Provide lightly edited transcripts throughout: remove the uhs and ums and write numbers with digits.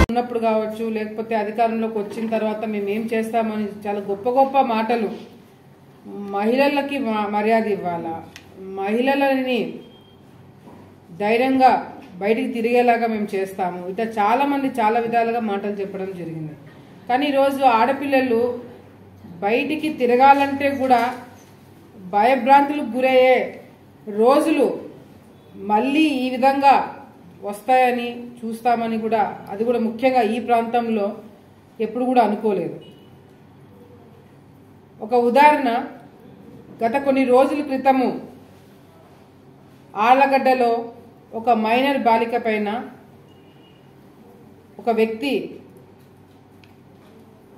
ఉన్నప్పుడు కావచ్చు, లేకపోతే అధికారంలోకి వచ్చిన తర్వాత మేము ఏం చేస్తామని చాలా గొప్ప గొప్ప మాటలు. మహిళలకి మర్యాద ఇవ్వాలా, మహిళలని ధైర్యంగా బయటికి తిరిగేలాగా మేము చేస్తాము, ఇట్లా చాలా మంది చాలా విధాలుగా మాటలు చెప్పడం జరిగింది. కానీ ఈరోజు ఆడపిల్లలు బయటికి తిరగాలంటే కూడా భయభ్రాంతులకు గురయ్యే రోజులు మళ్ళీ ఈ విధంగా వస్తాయని చూస్తామని కూడా, అది కూడా ముఖ్యంగా ఈ ప్రాంతంలో ఎప్పుడు కూడా అనుకోలేదు. ఒక ఉదాహరణ, గత కొన్ని రోజుల క్రితము ఆళ్లగడ్డలో ఒక మైనర్ బాలిక పైన ఒక వ్యక్తి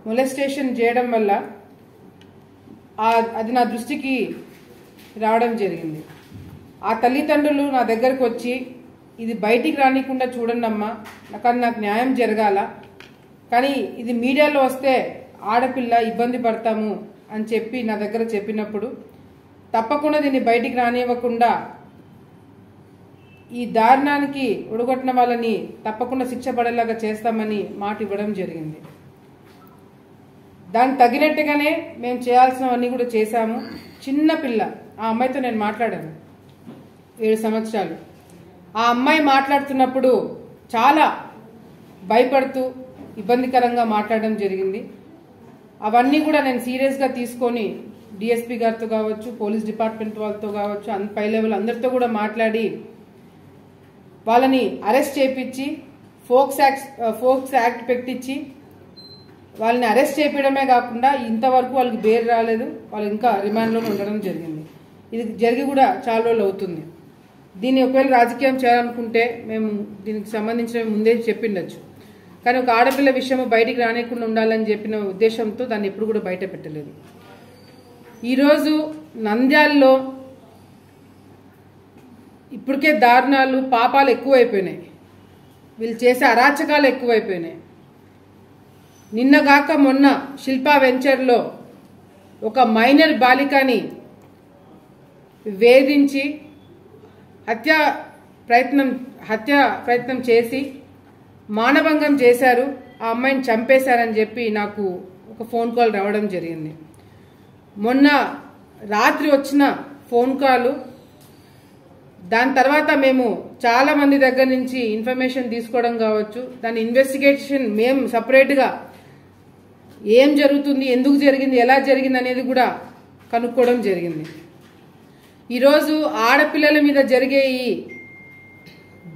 మొలెస్టేషన్ చేయడం వల్ల అది నా దృష్టికి రావడం జరిగింది. ఆ తల్లిదండ్రులు నా దగ్గరకు వచ్చి, ఇది బయటికి రానికుండా చూడండి అమ్మా, నాకు న్యాయం జరగాల, కానీ ఇది మీడియాలో వస్తే ఆడపిల్ల ఇబ్బంది పడతాము అని చెప్పి నా దగ్గర చెప్పినప్పుడు, తప్పకుండా దీన్ని బయటికి రానివ్వకుండా ఈ దారుణానికి ఒడగొట్టిన వాళ్ళని తప్పకుండా శిక్ష పడేలాగా చేస్తామని మాట ఇవ్వడం జరిగింది. దానికి తగినట్టుగానే మేము చేయాల్సినవన్నీ కూడా చేశాము. చిన్న పిల్ల, ఆ అమ్మాయితో నేను మాట్లాడాను, 7 సంవత్సరాలు. ఆ అమ్మాయి మాట్లాడుతున్నప్పుడు చాలా భయపడుతూ ఇబ్బందికరంగా మాట్లాడడం జరిగింది. అవన్నీ కూడా నేను సీరియస్గా తీసుకొని డిఎస్పీ గారితో కావచ్చు, పోలీస్ డిపార్ట్మెంట్ వాళ్ళతో కావచ్చు, పై లెవెల్ అందరితో కూడా మాట్లాడి వాళ్ళని అరెస్ట్ చేయించి ఫోక్స్ యాక్ట్ పెట్టించి వాళ్ళని అరెస్ట్ చేయడమే కాకుండా ఇంతవరకు వాళ్ళకి బెయిల్ రాలేదు, వాళ్ళు ఇంకా రిమాండ్లో ఉండడం జరిగింది. ఇది జరిగి కూడా చాలా రోజులు అవుతుంది. దీన్ని ఒకవేళ రాజకీయం చేయాలనుకుంటే మేము దీనికి సంబంధించిన ముందే చెప్పిండొచ్చు, కానీ ఒక ఆడపిల్ల విషయం బయటికి రానికుండా ఉండాలని చెప్పిన ఉద్దేశంతో దాన్ని ఎప్పుడు కూడా బయట పెట్టలేదు. ఈరోజు నంద్యాలలో ఇప్పటికే దారుణాలు, పాపాలు ఎక్కువైపోయినాయి, వీళ్ళు చేసే అరాచకాలు ఎక్కువైపోయినాయి. నిన్నగాక మొన్న శిల్పా వెంచర్లో ఒక మైనర్ బాలికని వేధించి హత్య ప్రయత్నం చేసి మానభంగం చేశారు, ఆ అమ్మాయిని చంపేశారని చెప్పి నాకు ఒక ఫోన్ కాల్ రావడం జరిగింది. మొన్న రాత్రి వచ్చిన ఫోన్ కాల్, దాని తర్వాత మేము చాలా మంది దగ్గర నుంచి ఇన్ఫర్మేషన్ తీసుకోవడం కావచ్చు, దాని ఇన్వెస్టిగేషన్ మేము సపరేట్గా ఏం జరుగుతుంది, ఎందుకు జరిగింది, ఎలా జరిగింది అనేది కూడా కనుక్కోవడం జరిగింది. ఈరోజు ఆడపిల్లల మీద జరిగే ఈ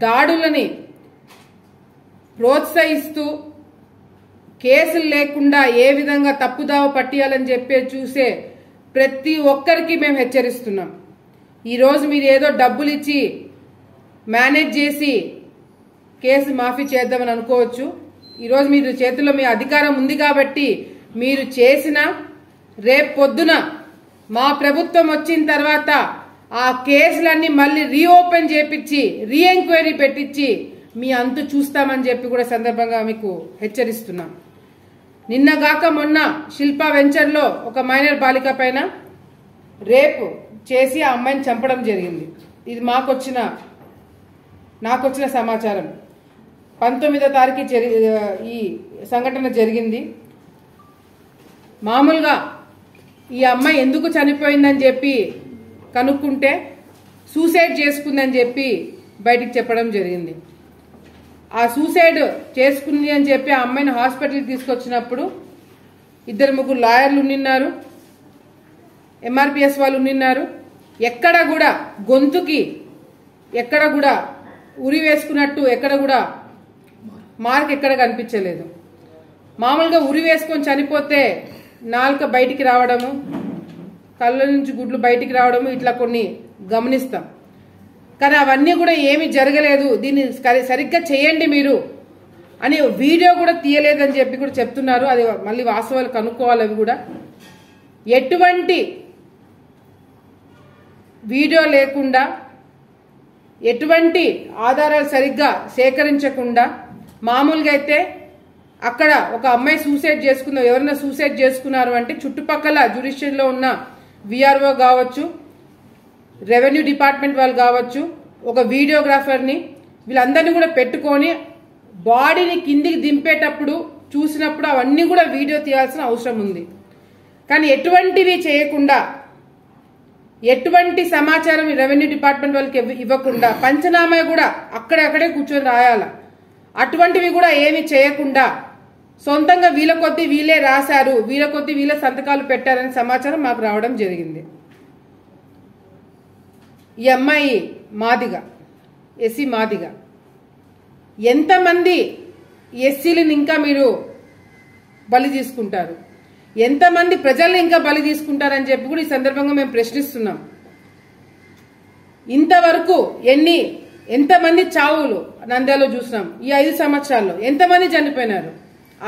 దాడులని ప్రోత్సహిస్తూ కేసులు లేకుండా ఏ విధంగా తప్పుదావ పట్టియాలని చెప్పి చూసే ప్రతి ఒక్కరికి మేము హెచ్చరిస్తున్నాం. ఈరోజు మీరు ఏదో డబ్బులు ఇచ్చి మేనేజ్ చేసి కేసు మాఫీ చేద్దామని అనుకోవచ్చు. ఈరోజు మీరు చేతిలో మీ అధికారం ఉంది కాబట్టి మీరు చేసిన, రేపు పొద్దున మా ప్రభుత్వం వచ్చిన తర్వాత ఆ కేసులన్నీ మళ్ళీ రీఓపెన్ చేపించి రీఎంక్వైరీ పెట్టించి మీ అంతు చూస్తామని చెప్పి కూడా సందర్భంగా మీకు హెచ్చరిస్తున్నాం. నిన్నగాక మొన్న శిల్పా వెంచర్లో ఒక మైనర్ బాలిక పైన రేపు చేసి ఆ అమ్మాయిని చంపడం జరిగింది. ఇది నాకొచ్చిన సమాచారం. 19వ తారీఖు ఈ సంఘటన జరిగింది. మామూలుగా ఈ అమ్మాయి ఎందుకు చనిపోయిందని చెప్పి కనుక్కుంటే సూసైడ్ చేసుకుందని చెప్పి బయటికి చెప్పడం జరిగింది. ఆ సూసైడ్ చేసుకుంది అని చెప్పి ఆ అమ్మాయిని హాస్పిటల్కి తీసుకొచ్చినప్పుడు 2-3 లాయర్లు ఉన్నారు, ఎంఆర్పిఎస్ వాళ్ళు ఉన్నారు. ఎక్కడ కూడా గొంతుకి ఎక్కడ కూడా ఉరి వేసుకున్నట్టు ఎక్కడ కూడా మార్క్ ఎక్కడ కనిపించలేదు. మామూలుగా ఉరి వేసుకొని చనిపోతే నాలుక బయటికి రావడము, కళ్ళ నుంచి గుడ్లు బయటికి రావడము, ఇట్లా కొన్ని గమనిస్తాం. కానీ అవన్నీ కూడా ఏమీ జరగలేదు, దీన్ని సరిగ్గా చేయండి మీరు అని వీడియో కూడా తీయలేదని చెప్పి కూడా చెప్తున్నారు. అది మళ్ళీ వాస్తవాలు కనుక్కోవాలి. అవి కూడా ఎటువంటి వీడియో లేకుండా, ఎటువంటి ఆధారాలు సరిగ్గా సేకరించకుండా, మామూలుగా అయితే అక్కడ ఒక అమ్మాయి సూసైడ్ చేసుకుందా, ఎవరైనా సూసైడ్ చేసుకున్నారు అంటే చుట్టుపక్కల జ్యుడిషియల్లో ఉన్న విఆర్ఓ కావచ్చు, రెవెన్యూ డిపార్ట్మెంట్ వాళ్ళు కావచ్చు, ఒక వీడియోగ్రాఫర్ని, వీళ్ళందరినీ కూడా పెట్టుకొని బాడీని కిందికి దింపేటప్పుడు చూసినప్పుడు అవన్నీ కూడా వీడియో తీయాల్సిన అవసరం ఉంది. కానీ ఎటువంటివి చేయకుండా, ఎటువంటి సమాచారం రెవెన్యూ డిపార్ట్మెంట్ వాళ్ళకి ఇవ్వకుండా, పంచనామా కూడా అక్కడే కూర్చొని రాయాల, అటువంటివి కూడా ఏమి చేయకుండా సొంతంగా వీళ్ళ కొద్దీ వీళ్ళే రాశారు, వీళ్ళ కొద్దీ వీళ్ళ సంతకాలు పెట్టారనే సమాచారం మాకు రావడం జరిగింది. ఈ అమ్మాయి మాదిగ, ఎస్సీ మాదిగ. ఎంతమంది ఎస్సీలను ఇంకా మీరు బలి తీసుకుంటారు, ఎంతమంది ప్రజల్ని ఇంకా బలి తీసుకుంటారని చెప్పి కూడా ఈ సందర్భంగా మేము ప్రశ్నిస్తున్నాం. ఇంతవరకు ఎంతమంది చావులు నంద్యాలలో చూసినాం. ఈ 5 సంవత్సరాల్లో ఎంతమంది చనిపోయినారు.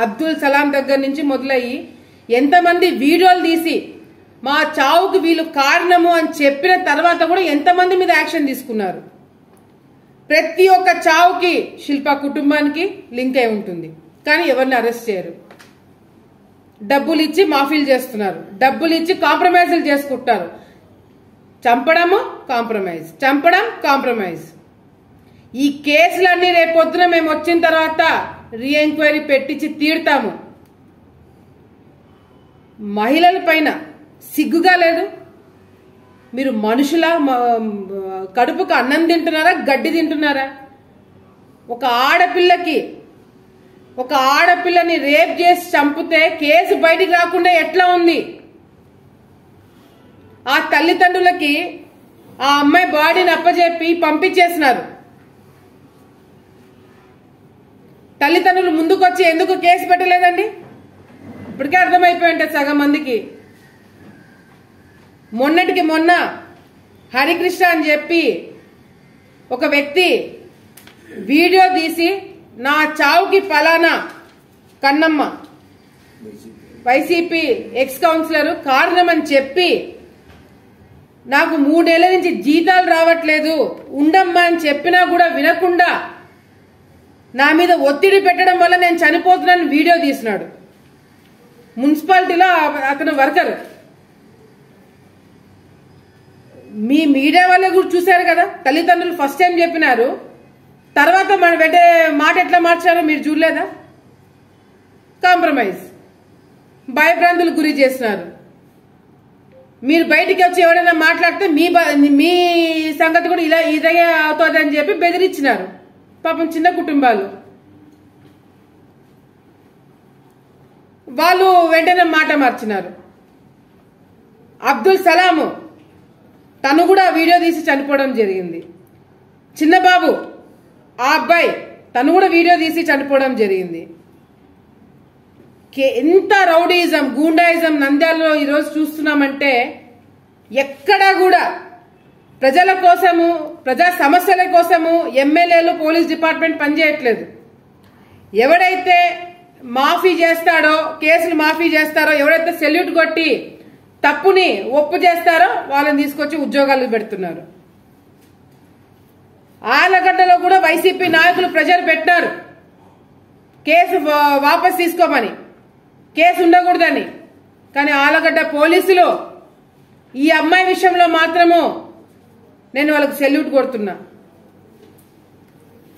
అబ్దుల్ సలాం దగ్గర నుంచి మొదలయ్యి ఎంతమంది వీడియోలు తీసి మా చావుకు వీళ్ళు కారణము అని చెప్పిన తర్వాత కూడా ఎంతమంది మీద యాక్షన్ తీసుకున్నారు. ప్రతి ఒక్క చావుకి శిల్ప కుటుంబానికి లింక్ అయి ఉంటుంది. కానీ ఎవరిని అరెస్ట్ చేయరు. డబ్బులు ఇచ్చి మాఫీలు చేస్తున్నారు, డబ్బులు ఇచ్చి కాంప్రమైజులు చేసుకుంటారు. చంపడము కాంప్రమైజ్, చంపడం కాంప్రమైజ్. ఈ కేసులన్నీ రేపొద్దున మేము వచ్చిన తర్వాత రీఎంక్వైరీ పెట్టించి తీరుతాము. మహిళల పైన సిగ్గుగా లేదు? మీరు మనుషుల కడుపుకు అన్నం తింటున్నారా, గడ్డి తింటున్నారా? ఒక ఆడపిల్లని రేప్ చేసి చంపితే కేసు బయటికి రాకుండా ఎట్లా ఉంది? ఆ తల్లిదండ్రులకి ఆ అమ్మాయి బాడీని అప్పచెప్పి పంపించేసినారు. తల్లిదండ్రులు ముందుకొచ్చి ఎందుకు కేసు పెట్టలేదండి? ఇప్పటికే అర్థమైపోయి ఉంటుంది సగం మందికి. మొన్నటికి మొన్న హరికృష్ణ అని చెప్పి ఒక వ్యక్తి వీడియో తీసి నా చావుకి ఫలానా కన్నమ్మ వైసీపీ ఎక్స్ కౌన్సిలర్ కారణమని చెప్పి నాకు 3 ఏళ్ల నుంచి జీతాలు రావట్లేదు ఉండమ్మా అని చెప్పినా కూడా వినకుండా నా మీద ఒత్తిడి పెట్టడం వల్ల నేను చనిపోతున్నాను వీడియో తీసినాడు. మున్సిపాలిటీలో అతను వర్కర్. మీ మీడియా వాళ్ళే కూడా చూశారు కదా. తల్లిదండ్రులు ఫస్ట్ టైం చెప్పినారు, తర్వాత మన వెంటే మాట ఎట్లా మార్చారో మీరు చూడలేదా? కాంప్రమైజ్, భయభ్రాంతులకు గురి చేస్తున్నారు. మీరు బయటికి వచ్చి ఎవరైనా మాట్లాడితే మీ సంగతి కూడా ఇదే అవుతుంది అని చెప్పి బెదిరించినారు. పాపం చిన్న కుటుంబాలు వాళ్ళు వెంటనే మాట మార్చినారు. అబ్దుల్ సలాము తను కూడా వీడియో తీసి చనిపోవడం జరిగింది. చిన్నబాబు ఆ అబ్బాయి తను కూడా వీడియో తీసి చనిపోవడం జరిగింది. ఎంత రౌడీజం, గూండాయిజం నంద్యాలలో ఈరోజు చూస్తున్నామంటే ఎక్కడా కూడా ప్రజల కోసము, ప్రజా సమస్యల కోసము ఎమ్మెల్యేలు, పోలీస్ డిపార్ట్మెంట్ పనిచేయట్లేదు. ఎవడైతే మాఫీ చేస్తాడో, కేసులు మాఫీ చేస్తారో, ఎవరైతే సెల్యూట్ కొట్టి తప్పుని ఒప్పు చేస్తారో వాళ్ళని తీసుకొచ్చి ఉద్యోగాలు పెడుతున్నారు. ఆలగడ్డలో కూడా వైసీపీ నాయకులు ప్రెజర్ పెట్టారు కేసు వాపస్ తీసుకోమని, కేసు ఉండకూడదని. కానీ ఆలగడ్డ పోలీసులు ఈ అమ్మాయి విషయంలో మాత్రము నేను వాళ్ళకు సెల్యూట్ కొడుతున్నా.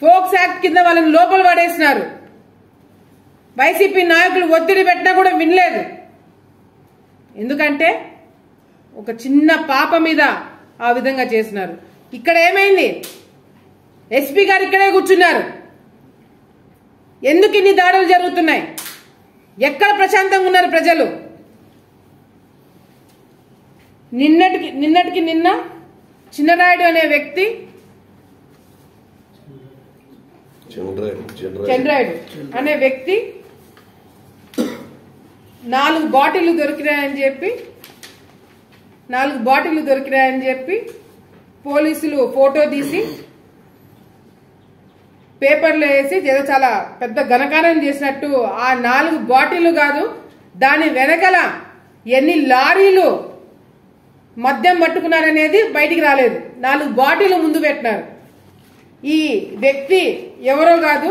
ఫోక్స్ యాక్ట్ కింద వాళ్ళని లోపల పడేసినారు. వైసీపీ నాయకులు ఒత్తిడి పెట్టినా కూడా వినలేదు. ఎందుకంటే ఒక చిన్న పాప మీద ఆ విధంగా చేసినారు. ఇక్కడ ఏమైంది? ఎస్పీ గారు ఇక్కడే కూర్చున్నారు. ఎందుకు ఇన్ని దాడులు జరుగుతున్నాయి? ఎక్కడ ప్రశాంతంగా ఉన్నారు ప్రజలు? నిన్నటికి నిన్న చిన్నరాయుడు అనే వ్యక్తి, చంద్రాయుడు అనే వ్యక్తి 4 బాటిళ్లు దొరికినాయని చెప్పి పోలీసులు ఫోటో తీసి పేపర్లో వేసి ఏదో చాలా పెద్ద ఘనకార్యం చేసినట్టు ఆ 4 బాటిళ్లు కాదు, దాని వెనకల ఎన్ని లారీలు మద్యం పట్టుకున్నారనేది బయటికి రాలేదు. 4 బాటిళ్లు ముందు పెట్టినారు. ఈ వ్యక్తి ఎవరో కాదు,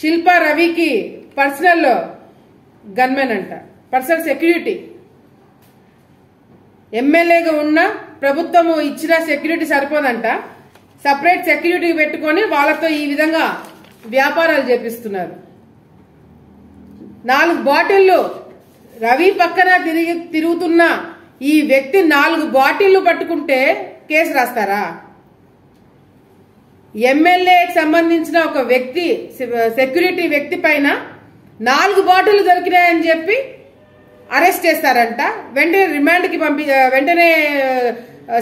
శిల్పా రవికి పర్సనల్ గన్మెన్ అంట, పర్సనల్ సెక్యూరిటీ. ఎమ్మెల్యేగా ఉన్న ప్రభుత్వము ఇచ్చిన సెక్యూరిటీ సరిపోదంట, సపరేట్ సెక్యూరిటీ పెట్టుకొని వాళ్ళతో ఈ విధంగా వ్యాపారాలు చేపిస్తున్నారు. 4 బాటిళ్లు రవి పక్కన తిరుగుతున్న ఈ వ్యక్తి 4 బాటిళ్లు పట్టుకుంటే కేసు రాస్తారా? ఎమ్మెల్యేకి సంబంధించిన ఒక వ్యక్తి, సెక్యూరిటీ వ్యక్తి పైన 4 బాటిళ్లు దొరికినాయని చెప్పి అరెస్ట్ చేస్తారంట. వెంటనే రిమాండ్కి వెంటనే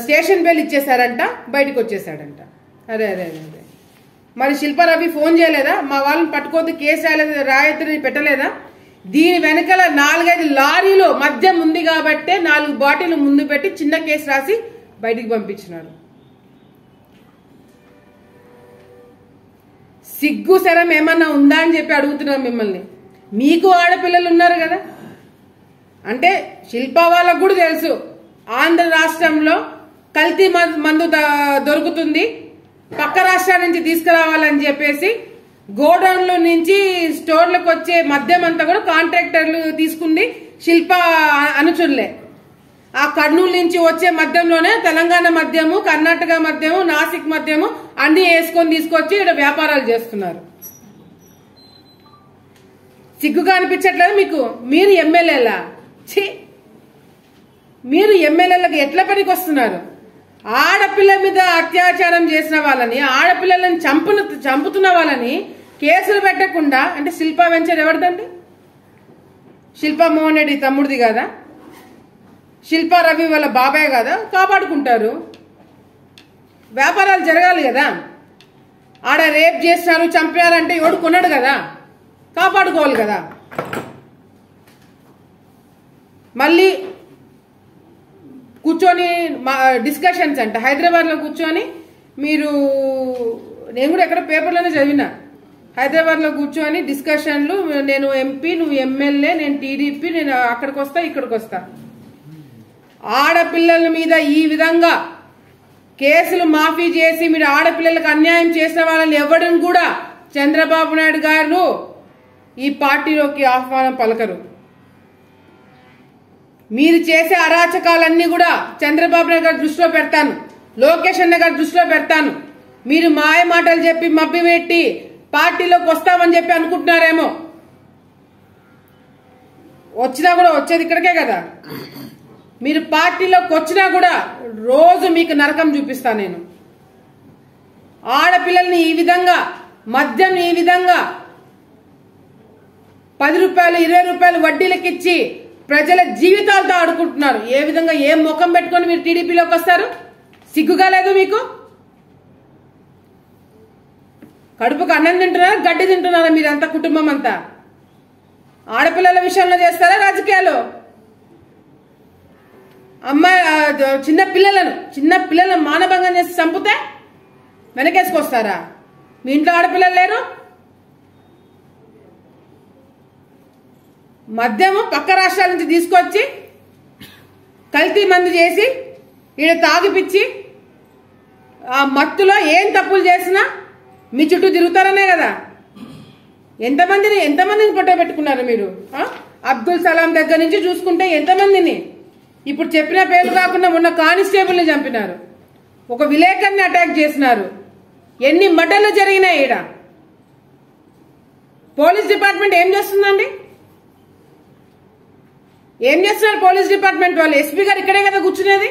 స్టేషన్ బెయిల్ ఇచ్చేసారంట. బయటకు వచ్చేసాడంట. అదే అదే అదే మరి శిల్పా రవి ఫోన్ చేయలేదా? మా వాళ్ళని పట్టుకోవద్దు, కేసు రాయొద్దని పెట్టలేదా? దీని వెనకాల 4-5 లారీలు మద్యం ఉంది కాబట్టే 4 బాటిల్ ముందు పెట్టి చిన్న కేసు రాసి బయటికి పంపించినాడు. సిగ్గు శరం ఏమన్నా ఉందా అని చెప్పి అడుగుతున్నాం మిమ్మల్ని. మీకు ఆడపిల్లలు ఉన్నారు కదా. అంటే శిల్పా వాళ్ళకు కూడా తెలుసు ఆంధ్ర రాష్ట్రంలో కల్తీ మందు దొరుకుతుంది, పక్క రాష్ట్రాల నుంచి తీసుకురావాలని చెప్పేసి గోడౌన్ల నుంచి స్టోర్లకు వచ్చే మద్యం అంతా కూడా కాంట్రాక్టర్లు తీసుకుంది శిల్పా అనుచుల్లే. ఆ కర్నూలు నుంచి వచ్చే మద్యంలోనే తెలంగాణ మద్యము, కర్ణాటక మద్యము, నాసిక్ మద్యము అన్ని వేసుకొని తీసుకొచ్చి ఇక్కడ వ్యాపారాలు చేస్తున్నారు. సిగ్గుగా అనిపించట్లేదు మీకు? మీరు ఎమ్మెల్యేలా? మీరు ఎమ్మెల్యేలకు ఎట్లా పనికి వస్తున్నారు? ఆడపిల్ల మీద అత్యాచారం చేసిన వాళ్ళని, ఆడపిల్లలను చంపుతున్న వాళ్ళని కేసులు పెట్టకుండా, అంటే శిల్పా వెంచర్ ఎవరిదండి? శిల్పా మోహన్ రెడ్డి తమ్ముడిది కదా, శిల్పా రవి వాళ్ళ బాబాయ్ కదా, కాపాడుకుంటారు. వ్యాపారాలు జరగాలి కదా. ఆడ రేప్ చేస్తున్నారు, చంపారంటే ఎవడు కొన్నాడు కదా, కాపాడుకోవాలి కదా. మళ్ళీ కూర్చొని డిస్కషన్స్ అంట హైదరాబాద్లో కూర్చొని మీరు, నేను కూడా ఎక్కడ పేపర్లోనే చదివినా, హైదరాబాద్లో కూర్చొని డిస్కషన్లు, నేను ఎంపీ, నువ్వు ఎమ్మెల్యే, నేను టీడీపీ, నేను అక్కడికి వస్తా ఇక్కడికి వస్తా. ఆడపిల్లల మీద ఈ విధంగా కేసులు మాఫీ చేసి మీరు ఆడపిల్లలకు అన్యాయం చేసిన వాళ్ళని ఎవరిని కూడా చంద్రబాబు నాయుడు గారు ఈ పార్టీలోకి ఆహ్వానం పలకరు. మీరు చేసే అరాచకాలన్నీ కూడా చంద్రబాబు నాయుడు గారి దృష్టిలో పెడతాను, లోకేష్ అన్న గారి దృష్టిలో పెడతాను. మీరు మాయ మాటలు చెప్పి మబ్బి పెట్టి పార్టీలోకి వస్తామని చెప్పి అనుకుంటున్నారేమో. వచ్చినా కూడా వచ్చేది ఇక్కడికే కదా. మీరు పార్టీలోకి వచ్చినా కూడా రోజు మీకు నరకం చూపిస్తా నేను. ఆడపిల్లల్ని ఈ విధంగా, మద్యం ఈ విధంగా 10 రూపాయలు 20 రూపాయలు వడ్డీలకు ఇచ్చి ప్రజల జీవితాలతో ఆడుకుంటున్నారు. ఏ విధంగా, ఏం ముఖం పెట్టుకొని మీరు టీడీపీలోకి వస్తారు? సిగ్గుగా లేదు మీకు? కడుపుకు అన్నం తింటున్నారా, గడ్డి తింటున్నారా మీరంతా, కుటుంబం అంతా? ఆడపిల్లల విషయంలో చేస్తారా రాజకీయాలు? అమ్మాయి చిన్న పిల్లలను మానభంగం చేసి చంపితే వెనకేసుకొస్తారా? మీ ఇంట్లో ఆడపిల్లలు లేరు? మద్యము పక్క రాష్ట్రాల నుంచి తీసుకొచ్చి కల్తీ మందు చేసి ఈడ తాగిపిచ్చి ఆ మత్తులో ఏం తప్పులు చేసినా మీ చుట్టూ తిరుగుతారనే కదా. ఎంతమందిని పొట్ట పెట్టుకున్నారు మీరు? అబ్దుల్ సలాం దగ్గర నుంచి చూసుకుంటే ఎంతమందిని, ఇప్పుడు చెప్పిన పేర్లు కాకుండా మొన్న కానిస్టేబుల్ని చంపినారు, ఒక విలేకరిని అటాక్ చేసినారు. ఎన్ని మర్డర్లు జరిగినాయి ఈడ. పోలీస్ డిపార్ట్మెంట్ ఏం చేస్తుందండి? ఏం చేస్తున్నారు పోలీస్ డిపార్ట్మెంట్ వాళ్ళు? ఎస్పీ గారు ఇక్కడే కదా కూర్చునేది.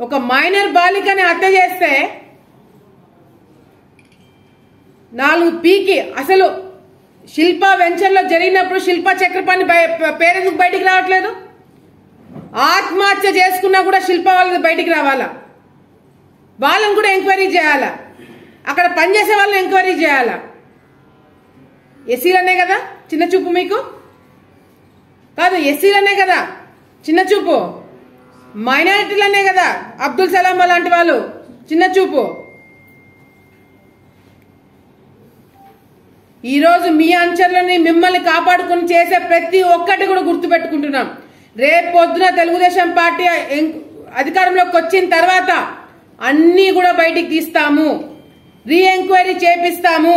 ఒక మైనర్ బాలికని హత్య చేస్తే 4 పీకి, అసలు శిల్పా వెంచర్లో జరిగినప్పుడు శిల్పా చక్రపాణి పేరెందుకు బయటికి రావట్లేదు? ఆత్మహత్య చేసుకున్నా కూడా శిల్పా వాళ్ళది బయటికి రావాలా? వాళ్ళని కూడా ఎంక్వైరీ చేయాలా? అక్కడ పనిచేసే వాళ్ళని ఎంక్వైరీ చేయాలా? ఎస్సీలనే కదా చిన్న చూపు మీకు? కాదు, ఎస్సీలనే కదా చిన్న చూపు, మైనారిటీలనే కదా అబ్దుల్ సలాం లాంటి వాళ్ళు చిన్న చూపు. ఈరోజు మీ అంచర్లని మిమ్మల్ని కాపాడుకుని చేసే ప్రతి ఒక్కటి కూడా గుర్తుపెట్టుకుంటున్నాం. రేపు పొద్దున తెలుగుదేశం పార్టీ అధికారంలోకి వచ్చిన తర్వాత అన్నీ కూడా బయటికి తీస్తాము, రీ ఎంక్వైరీ చేపిస్తాము,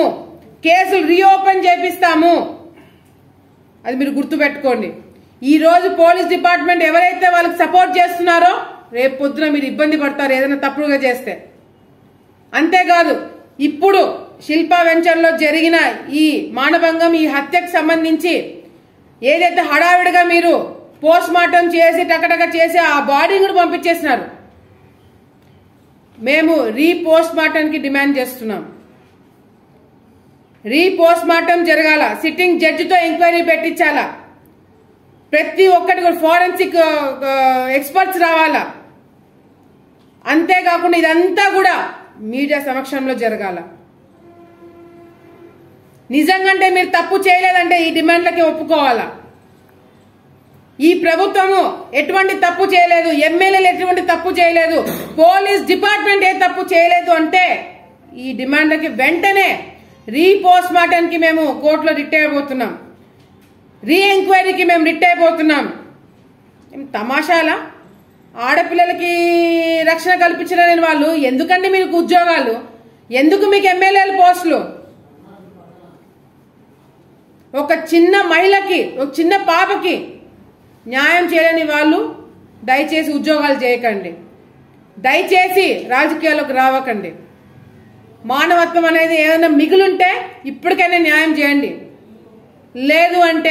కేసులు రీఓపెన్ చేపిస్తాము. అది మీరు గుర్తుపెట్టుకోండి. ఈ రోజు పోలీస్ డిపార్ట్మెంట్ ఎవరైతే వాళ్ళకి సపోర్ట్ చేస్తున్నారో రేపు పొద్దున మీరు ఇబ్బంది పడతారు ఏదైనా తప్పుగా చేస్తే. అంతేకాదు ఇప్పుడు శిల్పా వెంచర్లో జరిగిన ఈ మానభంగం, ఈ హత్యకు సంబంధించి ఏదైతే హడావిడిగా మీరు పోస్ట్ మార్టం చేసి టకటక చేసి ఆ బాడీని కూడా పంపించేసినారు, మేము రీపోస్ట్ మార్టంకి డిమాండ్ చేస్తున్నాం. రీపోస్ట్ మార్టం జరగాల, సిట్టింగ్ జడ్జితో ఎంక్వైరీ పెట్టించాలా, ప్రతి ఒక్కటి కూడా ఫోరెన్సిక్ ఎక్స్పర్ట్స్ రావాలా. అంతేకాకుండా ఇదంతా కూడా మీడియా సమక్షంలో జరగాల. నిజంగాంటే మీరు తప్పు చేయలేదంటే ఈ డిమాండ్లకి ఒప్పుకోవాలా. ఈ ప్రభుత్వము ఎటువంటి తప్పు చేయలేదు, ఎమ్మెల్యేలు ఎటువంటి తప్పు చేయలేదు, పోలీస్ డిపార్ట్మెంట్ ఏ తప్పు చేయలేదు అంటే ఈ డిమాండ్లకి వెంటనే రీపోస్ట్ మార్టంకి మేము కోర్టులో రిట్ అయిపోతున్నాం, రీ ఎంక్వైరీకి మేము రిట్ అయిపోతున్నాం. తమాషాలా? ఆడపిల్లలకి రక్షణ కల్పించలేని వాళ్ళు ఎందుకండి మీకు ఉద్యోగాలు, ఎందుకు మీకు ఎమ్మెల్యేల పోస్టులు? ఒక చిన్న మహిళకి, ఒక చిన్న పాపకి న్యాయం చేయలేని వాళ్ళు దయచేసి ఉద్యోగాలు చేయకండి, దయచేసి రాజకీయాల్లోకి రావకండి. మానవత్వం అనేది ఏదైనా మిగులుంటే ఇప్పటికైనా న్యాయం చేయండి, లేదు అంటే